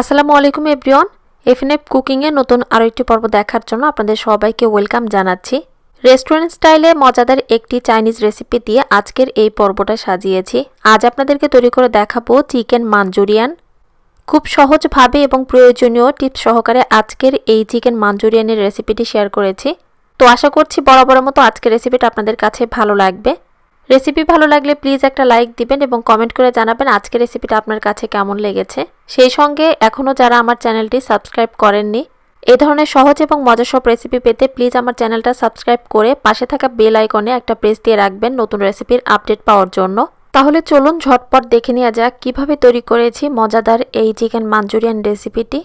Assalamualikum everyone. FNF Cooking এর নতুন আরো একটি পর্ব দেখার জন্য আপনাদের সবাইকে ওয়েলকাম জানাচ্ছি। রেস্টুরেন্ট স্টাইলে মজাদার একটি চাইনিজ রেসিপি দিয়ে আজকের এই পর্বটা সাজিয়েছি। আজ আপনাদেরকে তৈরি করে দেখাবো চিকেন মাঞ্চুরিয়ান। খুব সহজভাবে এবং প্রয়োজনীয় টিপস সহকারে আজকের এই চিকেন মাঞ্চুরিয়ানের রেসিপিটি শেয়ার করেছি। তো আশা করছি বরাবরের মতো আজকের রেসিপিটা আপনাদের কাছে ভালো লাগবে। রেসিপি ভালো লাগলে প্লিজ একটা লাইক দিবেন এবং কমেন্ট করে জানাবেন আজকের রেসিপিটা আপনার কাছে কেমন লেগেছে। সেই সঙ্গে এখনও যারা আমার চ্যানেলটি সাবস্ক্রাইব করেননি, এই ধরনের সহজ এবং মজার সব রেসিপি পেতে প্লিজ আমার চ্যানেলটা সাবস্ক্রাইব করে পাশে থাকা বেল আইকনে একটা প্রেস দিয়ে রাখবেন নতুন রেসিপির আপডেট পাওয়ার জন্য। তাহলে চলুন ঝটপট দেখে নেওয়া যাক কীভাবে তৈরি করেছি মজাদার এই চিকেন মাঞ্চুরিয়ান রেসিপিটি।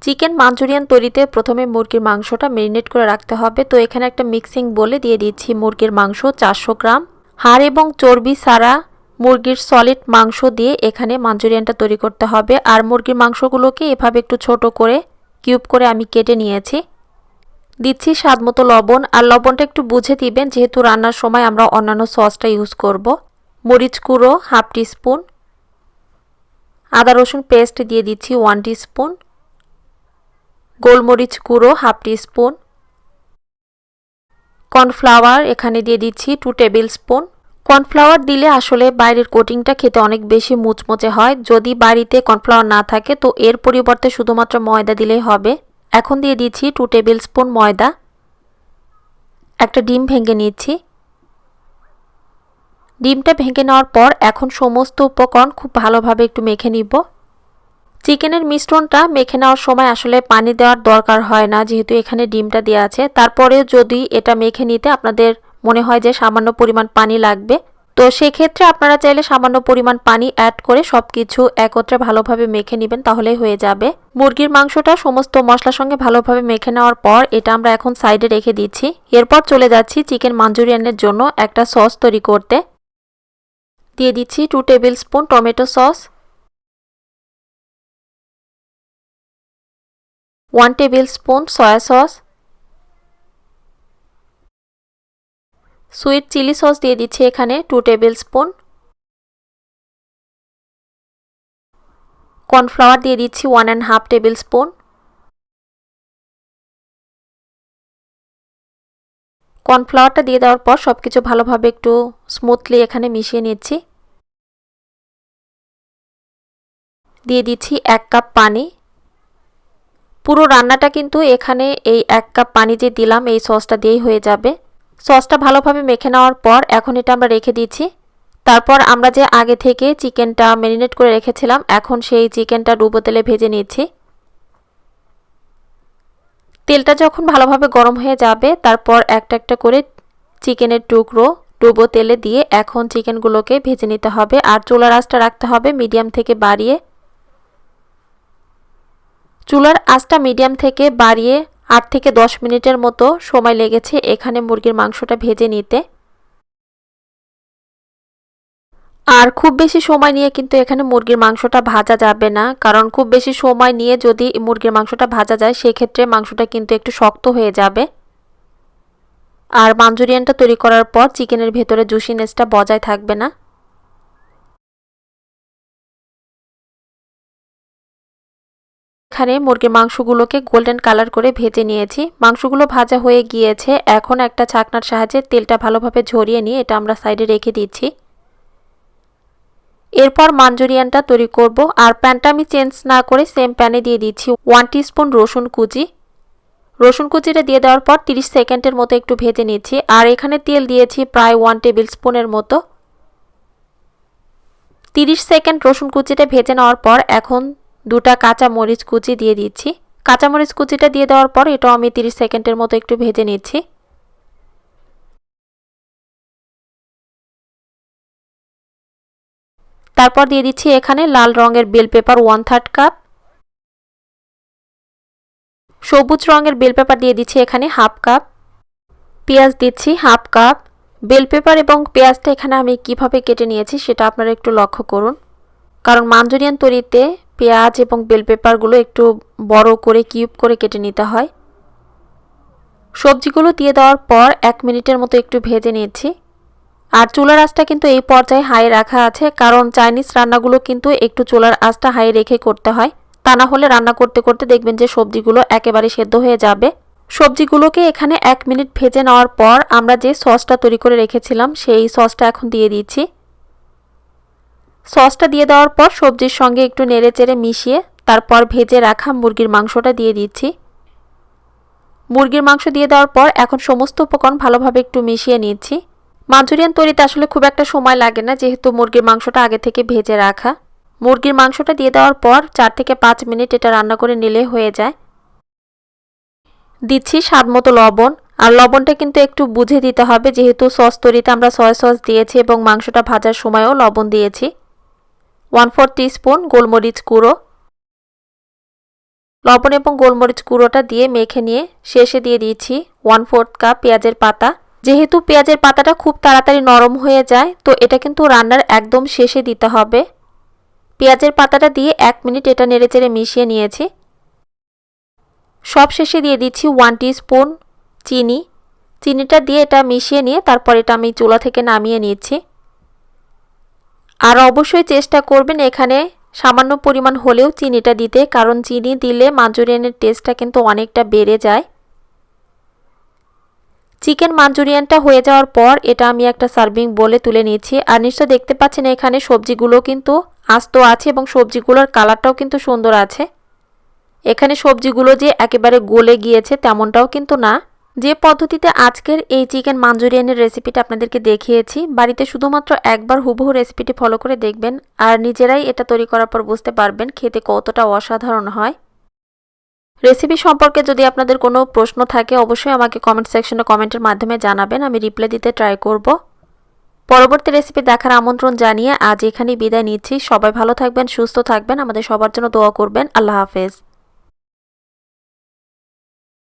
চিকেন মাঞ্চুরিয়ান তৈরিতে প্রথমে মুরগির মাংসটা ম্যারিনেট করে রাখতে হবে। তো এখানে একটা মিক্সিং বলে দিয়ে দিচ্ছি মুরগির মাংস 400 গ্রাম। হাড় এবং চর্বি ছাড়া মুরগির সলিড মাংস দিয়ে এখানে মাঞ্চুরিয়ানটা তৈরি করতে হবে। আর মুরগির মাংসগুলোকে এভাবে একটু ছোট করে কিউব করে আমি কেটে নিয়েছি। দিচ্ছি স্বাদ মতো লবণ, আর লবণটা একটু বুঝে দিবেন যেহেতু রান্নার সময় আমরা অন্যান্য সসটা ইউজ করব। মরিচ গুঁড়ো 1/2 টিস্পুন, আদা রসুন পেস্ট দিয়ে দিচ্ছি 1 টিস্পুন, গোলমরিচ গুঁড়ো 1/2 টিস্পুন, কর্নফ্লাওয়ার এখানে দিয়ে দিচ্ছি 2 টেবিল স্পুন। কর্নফ্লাওয়ার দিলে আসলে বাইরের কোটিংটা খেতে অনেক বেশি মুচমুচে হয়। যদি বাড়িতে কর্নফ্লাওয়ার না থাকে তো এর পরিবর্তে শুধুমাত্র ময়দা দিলেই হবে। এখন দিয়ে দিচ্ছি 2 টেবিল স্পুন ময়দা। একটা ডিম ভেঙে নিচ্ছি। ডিমটা ভেঙে নেওয়ার পর এখন সমস্ত উপকরণ খুব ভালোভাবে একটু মেখে নিব। চিকেনের মিশ্রণটা মেখে নেওয়ার সময় আসলে পানি দেওয়ার দরকার হয় না যেহেতু এখানে ডিমটা দেওয়া আছে। তারপরে যদি এটা মেখে নিতে আপনাদের মনে হয় যে সামান্য পরিমাণ পানি লাগবে, তো সেক্ষেত্রে আপনারা চাইলে সামান্য পরিমাণ পানি অ্যাড করে সব কিছু একত্রে ভালোভাবে মেখে নেবেন, তাহলেই হয়ে যাবে। মুরগির মাংসটা সমস্ত মশলার সঙ্গে ভালোভাবে মেখে নেওয়ার পর এটা আমরা এখন সাইডে রেখে দিচ্ছি। এরপর চলে যাচ্ছি চিকেন মাঞ্চুরিয়ানের জন্য একটা সস তৈরি করতে। দিয়ে দিচ্ছি 2 tablespoon tomato sauce, 1 tablespoon soya sauce, sweet chilli sauce দিয়ে দিচ্ছি এখানে 2 টেবিল স্পুন, কর্নফ্লাওয়ার দিয়ে দিচ্ছি 1.5 টেবিল স্পুন। কর্নফ্লাওয়ারটা দিয়ে দেওয়ার পর সবকিছু ভালোভাবে একটু স্মুথলি এখানে মিশিয়ে নিচ্ছি। দিয়ে দিচ্ছি 1 কাপ পানি। পুরো রান্নাটা কিন্তু এখানে এই 1 কাপ পানি যে দিলাম এই সসটা দিয়েই হয়ে যাবে। সসটা ভালোভাবে মেখে নেওয়ার পর এখন এটা আমরা রেখে দিচ্ছি। তারপর আমরা যে আগে থেকে চিকেনটা ম্যারিনেট করে রেখেছিলাম এখন সেই চিকেনটা ডুবো তেলে ভেজে নিচ্ছি। তেলটা যখন ভালোভাবে গরম হয়ে যাবে তারপর একটা একটা করে চিকেনের টুকরো ডুবো তেলে দিয়ে এখন চিকেনগুলোকে ভেজে নিতে হবে। আর চুলার আঁচটা রাখতে হবে মিডিয়াম থেকে বাড়িয়ে। চুলার আঁচটা মিডিয়াম থেকে বাড়িয়ে 8 থেকে 10 মিনিটের মতো সময় লেগেছে এখানে মুরগির মাংসটা ভেজে নিতে। আর খুব বেশি সময় নিয়ে কিন্তু এখানে মুরগির মাংসটা ভাজা যাবে না, কারণ খুব বেশি সময় নিয়ে যদি মুরগির মাংসটা ভাজা যায় সেক্ষেত্রে মাংসটা কিন্তু একটু শক্ত হয়ে যাবে। আর মাঞ্চুরিয়ানটা তৈরি করার পর চিকেনের ভেতরে জুসিনেসটা বজায় থাকবে না। এখানে মুরগির মাংসগুলোকে গোল্ডেন কালার করে ভেজে নিয়েছি। মাংসগুলো ভাজা হয়ে গিয়েছে। এখন একটা ছাকনার সাহায্যে তেলটা ভালোভাবে ঝরিয়ে নিয়ে এটা আমরা সাইডে রেখে দিচ্ছি। এরপর মাঞ্চুরিয়ানটা তৈরি করব। আর প্যানটা আমি চেঞ্জ না করে সেম প্যানে দিয়ে দিচ্ছি 1 টিস্পুন রসুন কুচি। রসুন কুচিটা দিয়ে দেওয়ার পর 30 সেকেন্ডের মতো একটু ভেজে নিচ্ছি। আর এখানে তেল দিয়েছি প্রায় 1 টেবিল স্পুনের মতো। 30 সেকেন্ড রসুন কুচিটা ভেজে নেওয়ার পর এখন 2টা কাঁচা মরিচ কুচি দিয়ে দিচ্ছি। কাঁচা মরিচ কুচিটা দিয়ে দেওয়ার পর এটাও আমি 30 সেকেন্ডের মতো একটু ভেজে নিচ্ছি। তারপর দিয়ে দিচ্ছি এখানে লাল রঙের বেল পেপার 1/3 কাপ, সবুজ রঙের বেল পেপার দিয়ে দিচ্ছি এখানে 1/2 কাপ, পেঁয়াজ দিচ্ছি 1/2 কাপ। বেল পেপার এবং পেঁয়াজটা এখানে আমি কিভাবে কেটে নিয়েছি সেটা আপনারা একটু লক্ষ্য করুন, কারণ মাঞ্চুরিয়ান তৈরিতে পেঁয়াজ এবং বেল পেপারগুলো একটু বড় করে কিউব করে কেটে নিতে হয়। সবজিগুলো দিয়ে দেওয়ার পর 1 মিনিটের মতো একটু ভেজে নিচ্ছি। আর চুলার আঁচটা কিন্তু এই পর্যায়ে হাই রাখা আছে, কারণ চাইনিজ রান্নাগুলো কিন্তু একটু চুলার আঁচটা হাই রেখে করতে হয়। তা না হলে রান্না করতে করতে দেখবেন যে সবজিগুলো একেবারে সেদ্ধ হয়ে যাবে। সবজিগুলোকে এখানে 1 মিনিট ভেজে নেওয়ার পর আমরা যে সসটা তৈরি করে রেখেছিলাম সেই সসটা এখন দিয়ে দিচ্ছি। সসটা দিয়ে দেওয়ার পর সবজির সঙ্গে একটু নেড়েচেড়ে মিশিয়ে তারপর ভেজে রাখা মুরগির মাংসটা দিয়ে দিচ্ছি। মুরগির মাংস দিয়ে দেওয়ার পর এখন সমস্ত উপকরণ ভালোভাবে একটু মিশিয়ে নিচ্ছি। মাঞ্চুরিয়ান তৈরিতে আসলে খুব একটা সময় লাগে না, যেহেতু মুরগির মাংসটা আগে থেকে ভেজে রাখা। মুরগির মাংসটা দিয়ে দেওয়ার পর 4 থেকে 5 মিনিট এটা রান্না করে নিলে হয়ে যায়। দিচ্ছি স্বাদমতো লবণ, আর লবণটা কিন্তু একটু বুঝে দিতে হবে, যেহেতু সস তৈরিতে আমরা সয়া সস দিয়েছি এবং মাংসটা ভাজার সময়ও লবণ দিয়েছি। 1/4 টিস্পুন গোলমরিচ গুঁড়ো, লবণ এবং গোলমরিচ গুঁড়োটা দিয়ে মেখে নিয়ে শেষে দিয়ে দিয়েছি 1/4 কাপ পেঁয়াজের পাতা। যেহেতু পেঁয়াজের পাতাটা খুব তাড়াতাড়ি নরম হয়ে যায়, তো এটা কিন্তু রান্নার একদম শেষে দিতে হবে। পেঁয়াজের পাতাটা দিয়ে 1 মিনিট এটা নেড়েচেড়ে মিশিয়ে নিয়েছি। সব শেষে দিয়ে দিচ্ছি 1 টিস্পুন চিনি। চিনিটা দিয়ে এটা মিশিয়ে নিয়ে তারপর এটা আমি চুলা থেকে নামিয়ে নিচ্ছি। আর অবশ্যই চেষ্টা করবেন এখানে সামান্য পরিমাণ হলেও চিনিটা দিতে, কারণ চিনি দিলে মাঞ্চুরিয়ানের টেস্টটা কিন্তু অনেকটা বেড়ে যায়। চিকেন মাঞ্চুরিয়ানটা হয়ে যাওয়ার পর এটা আমি একটা সার্ভিং বোলে তুলে নিয়েছি। আর নিশ্চয় দেখতে পাচ্ছেন এখানে সবজিগুলো কিন্তু আস্ত আছে এবং সবজিগুলোর কালারটাও কিন্তু সুন্দর আছে। এখানে সবজিগুলো যে একেবারে গলে গিয়েছে তেমনটাও কিন্তু না। যে পদ্ধতিতে আজকের এই চিকেন মাঞ্চুরিয়ানের রেসিপিটা আপনাদেরকে দেখিয়েছি, বাড়িতে শুধুমাত্র একবার হুবহু রেসিপিটি ফলো করে দেখবেন আর নিজেরাই এটা তৈরি করার পর বুঝতে পারবেন খেতে কতটা অসাধারণ হয়। রেসিপি সম্পর্কে যদি আপনাদের কোনো প্রশ্ন থাকে অবশ্যই আমাকে কমেন্ট সেকশনে কমেন্টের মাধ্যমে জানাবেন, আমি রিপ্লাই দিতে ট্রাই করব। পরবর্তী রেসিপি দেখার আমন্ত্রণ জানিয়ে আজ এখানেই বিদায় নিচ্ছি। সবাই ভালো থাকবেন, সুস্থ থাকবেন, আমাদের সবার জন্য দোয়া করবেন। আল্লাহ হাফেজ।